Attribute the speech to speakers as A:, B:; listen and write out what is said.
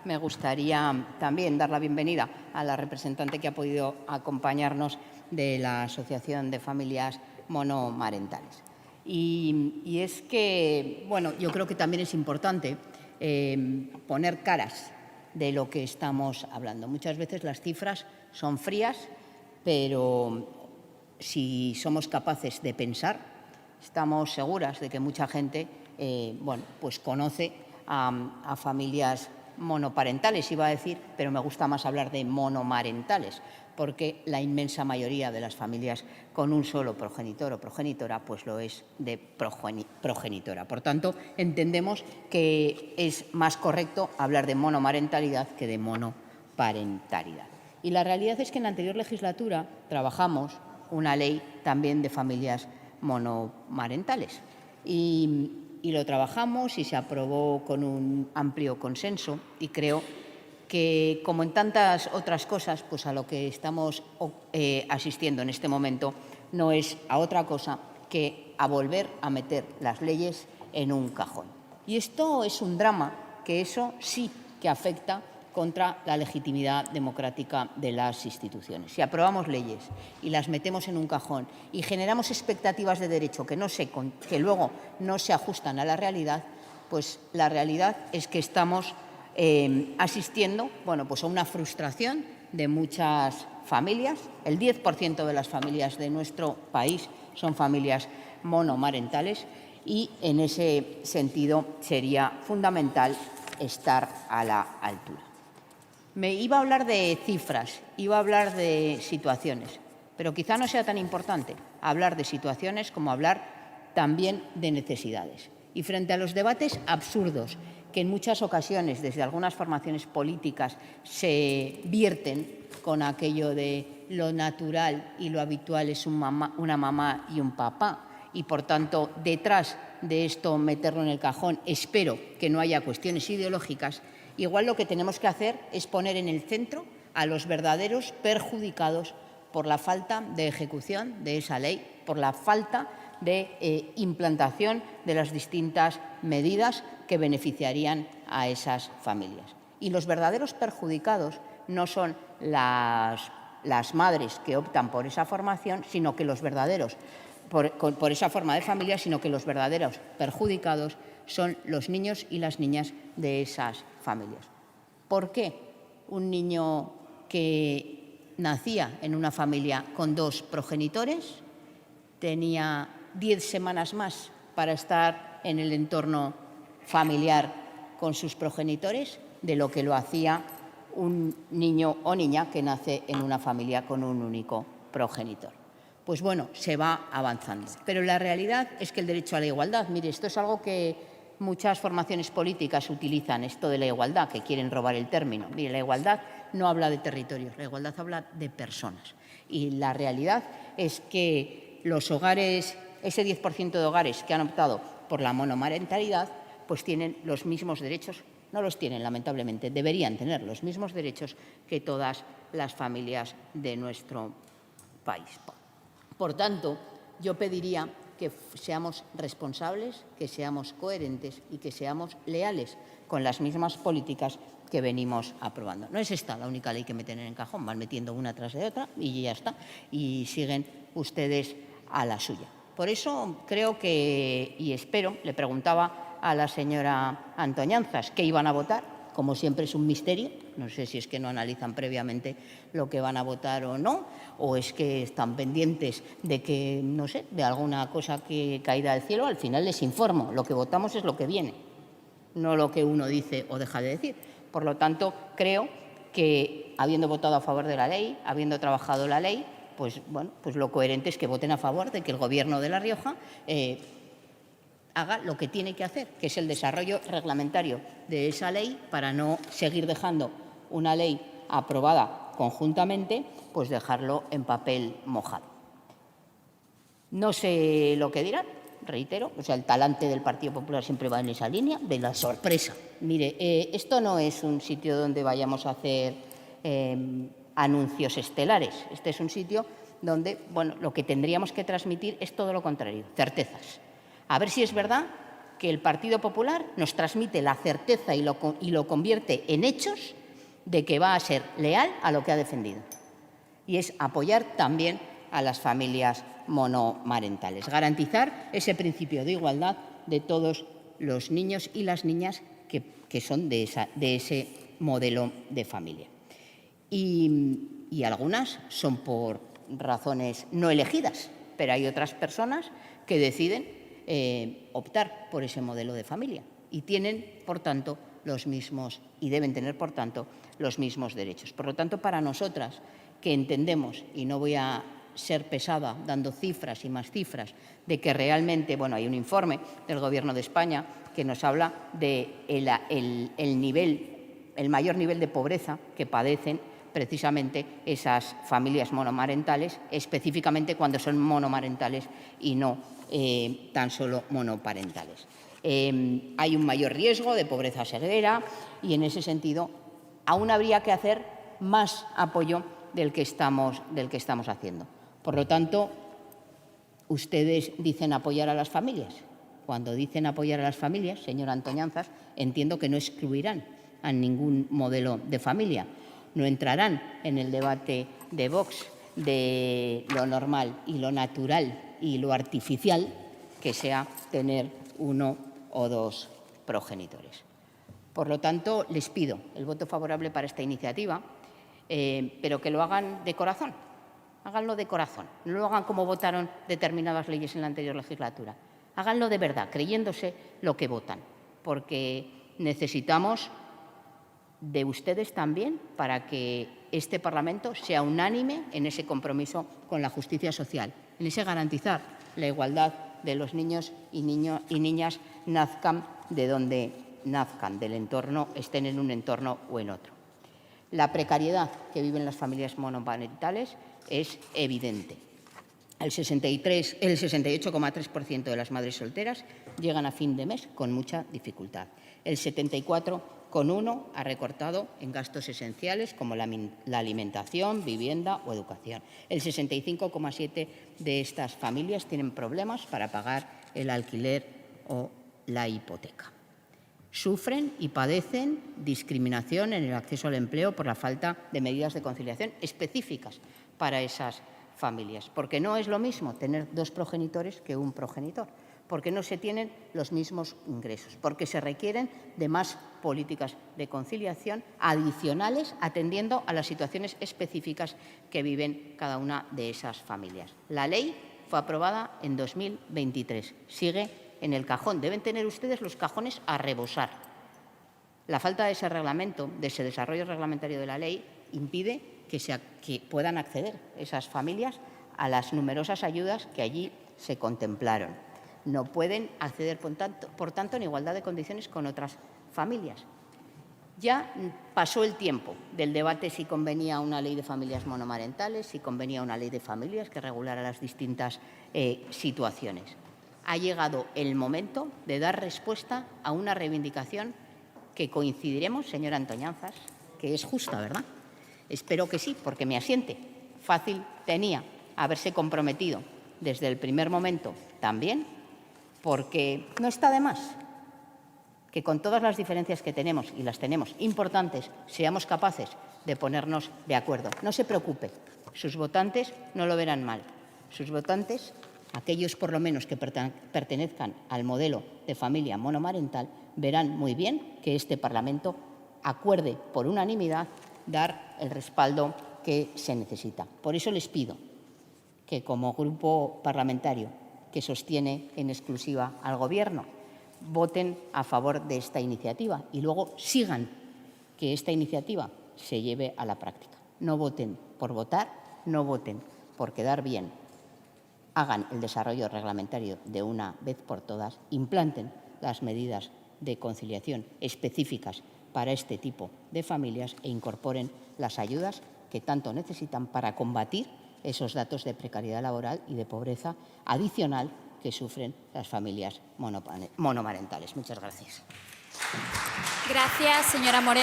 A: me gustaría también dar la bienvenida a la representante que ha podido acompañarnos de la Asociación de Familias Monomarentales. Y es que, bueno, yo creo que también es importante poner caras de lo que estamos hablando. Muchas veces las cifras son frías, pero si somos capaces de pensar, estamos seguras de que mucha gente pues conoce a familias monoparentales, iba a decir, pero me gusta más hablar de monomarentales, porque la inmensa mayoría de las familias con un solo progenitor o progenitora pues lo es de progenitora. Por tanto, entendemos que es más correcto hablar de monomarentalidad que de monoparentalidad. Y la realidad es que en la anterior legislatura trabajamos una ley también de familias monomarentales y lo trabajamos y se aprobó con un amplio consenso y creo que, como en tantas otras cosas, pues a lo que estamos asistiendo en este momento no es a otra cosa que a volver a meter las leyes en un cajón. Y esto es un drama, que eso sí que afecta contra la legitimidad democrática de las instituciones. Si aprobamos leyes y las metemos en un cajón y generamos expectativas de derecho que luego no se ajustan a la realidad, pues la realidad es que estamos asistiendo pues a una frustración de muchas familias. El 10% de las familias de nuestro país son familias monomarentales y en ese sentido sería fundamental estar a la altura. Me iba a hablar de cifras, iba a hablar de situaciones, pero quizá no sea tan importante hablar de situaciones como hablar también de necesidades. Y frente a los debates absurdos que en muchas ocasiones desde algunas formaciones políticas se vierten con aquello de lo natural y lo habitual es una mamá y un papá, y por tanto detrás de esto meterlo en el cajón, espero que no haya cuestiones ideológicas. Igual lo que tenemos que hacer es poner en el centro a los verdaderos perjudicados por la falta de ejecución de esa ley, por la falta de implantación de las distintas medidas que beneficiarían a esas familias. Y los verdaderos perjudicados no son las madres que optan por esa formación, sino que los verdaderos por esa forma de familia, sino que los verdaderos perjudicados son los niños y las niñas de esas familias. ¿Por qué un niño que nacía en una familia con 2 progenitores tenía 10 semanas más para estar en el entorno familiar con sus progenitores de lo que lo hacía un niño o niña que nace en una familia con un único progenitor? Pues bueno, se va avanzando. Pero la realidad es que el derecho a la igualdad, mire, esto es algo que muchas formaciones políticas utilizan, esto de la igualdad, que quieren robar el término. Mire, la igualdad no habla de territorios, la igualdad habla de personas. Y la realidad es que los hogares, ese 10% de hogares que han optado por la monomarentalidad, pues tienen los mismos derechos. No los tienen, lamentablemente, deberían tener los mismos derechos que todas las familias de nuestro país. Por tanto, yo pediría que seamos responsables, que seamos coherentes y que seamos leales con las mismas políticas que venimos aprobando. No es esta la única ley que meten en el cajón, van metiendo una tras de otra y ya está. Y siguen ustedes a la suya. Por eso creo que, y espero, le preguntaba a la señora Antoñanzas qué iban a votar. Como siempre es un misterio, no sé si es que no analizan previamente lo que van a votar o no, o es que están pendientes de que, no sé, de alguna cosa que caída del cielo. Al final les informo, lo que votamos es lo que viene, no lo que uno dice o deja de decir. Por lo tanto, creo que habiendo votado a favor de la ley, habiendo trabajado la ley, pues lo coherente es que voten a favor de que el Gobierno de La Rioja haga lo que tiene que hacer, que es el desarrollo reglamentario de esa ley, para no seguir dejando una ley aprobada conjuntamente, pues dejarlo en papel mojado. No sé lo que dirán, reitero, el talante del Partido Popular siempre va en esa línea, de la sorpresa. Mire, esto no es un sitio donde vayamos a hacer anuncios estelares. Este es un sitio donde, lo que tendríamos que transmitir es todo lo contrario, certezas. A ver si es verdad que el Partido Popular nos transmite la certeza y lo convierte en hechos de que va a ser leal a lo que ha defendido. Y es apoyar también a las familias monomarentales, garantizar ese principio de igualdad de todos los niños y las niñas que son de ese modelo de familia. Y algunas son por razones no elegidas, pero hay otras personas que deciden optar por ese modelo de familia y tienen, por tanto, los mismos y deben tener, por tanto, los mismos derechos. Por lo tanto, para nosotras, que entendemos, y no voy a ser pesada dando cifras y más cifras, de que realmente, bueno, hay un informe del Gobierno de España que nos habla de el mayor nivel de pobreza que padecen precisamente esas familias monomarentales, específicamente cuando son monomarentales y no tan solo monoparentales. Hay un mayor riesgo de pobreza severa y, en ese sentido, aún habría que hacer más apoyo del que estamos haciendo. Por lo tanto, ustedes dicen apoyar a las familias. Cuando dicen apoyar a las familias, señora Antoñanzas, entiendo que no excluirán a ningún modelo de familia. No entrarán en el debate de Vox de lo normal y lo natural y lo artificial que sea tener uno o dos progenitores. Por lo tanto, les pido el voto favorable para esta iniciativa, pero que lo hagan de corazón. Háganlo de corazón. No lo hagan como votaron determinadas leyes en la anterior legislatura. Háganlo de verdad, creyéndose lo que votan, porque necesitamos de ustedes también para que este Parlamento sea unánime en ese compromiso con la justicia social, en ese garantizar la igualdad de los niños y niñas, nazcan de donde nazcan, del entorno, estén en un entorno o en otro. La precariedad que viven las familias monoparentales es evidente. El 68,3% de las madres solteras llegan a fin de mes con mucha dificultad. El 74,1% ha recortado en gastos esenciales como la alimentación, vivienda o educación. El 65,7% de estas familias tienen problemas para pagar el alquiler o la hipoteca. Sufren y padecen discriminación en el acceso al empleo por la falta de medidas de conciliación específicas para esas familias, porque no es lo mismo tener dos progenitores que un progenitor, porque no se tienen los mismos ingresos, porque se requieren de más políticas de conciliación adicionales atendiendo a las situaciones específicas que viven cada una de esas familias. La ley fue aprobada en 2023, sigue en el cajón. Deben tener ustedes los cajones a rebosar. La falta de ese reglamento, de ese desarrollo reglamentario de la ley, impide que puedan acceder esas familias a las numerosas ayudas que allí se contemplaron. No pueden acceder, por tanto, en igualdad de condiciones con otras familias. Ya pasó el tiempo del debate si convenía una ley de familias monomarentales, si convenía una ley de familias que regulara las distintas situaciones. Ha llegado el momento de dar respuesta a una reivindicación que coincidiremos, señora Antoñanzas, que es justa, ¿verdad? Espero que sí, porque me asiente. Fácil tenía haberse comprometido desde el primer momento también, porque no está de más que con todas las diferencias que tenemos, y las tenemos importantes, seamos capaces de ponernos de acuerdo. No se preocupe, sus votantes no lo verán mal. Sus votantes, aquellos por lo menos que pertenezcan al modelo de familia monomarental, verán muy bien que este Parlamento acuerde por unanimidad dar el respaldo que se necesita. Por eso les pido que, como grupo parlamentario que sostiene en exclusiva al Gobierno, voten a favor de esta iniciativa y luego sigan que esta iniciativa se lleve a la práctica. No voten por votar, no voten por quedar bien. Hagan el desarrollo reglamentario de una vez por todas, implanten las medidas de conciliación específicas para este tipo de familias e incorporen las ayudas que tanto necesitan para combatir esos datos de precariedad laboral y de pobreza adicional que sufren las familias monomarentales. Muchas gracias.
B: Gracias, señora Moreno.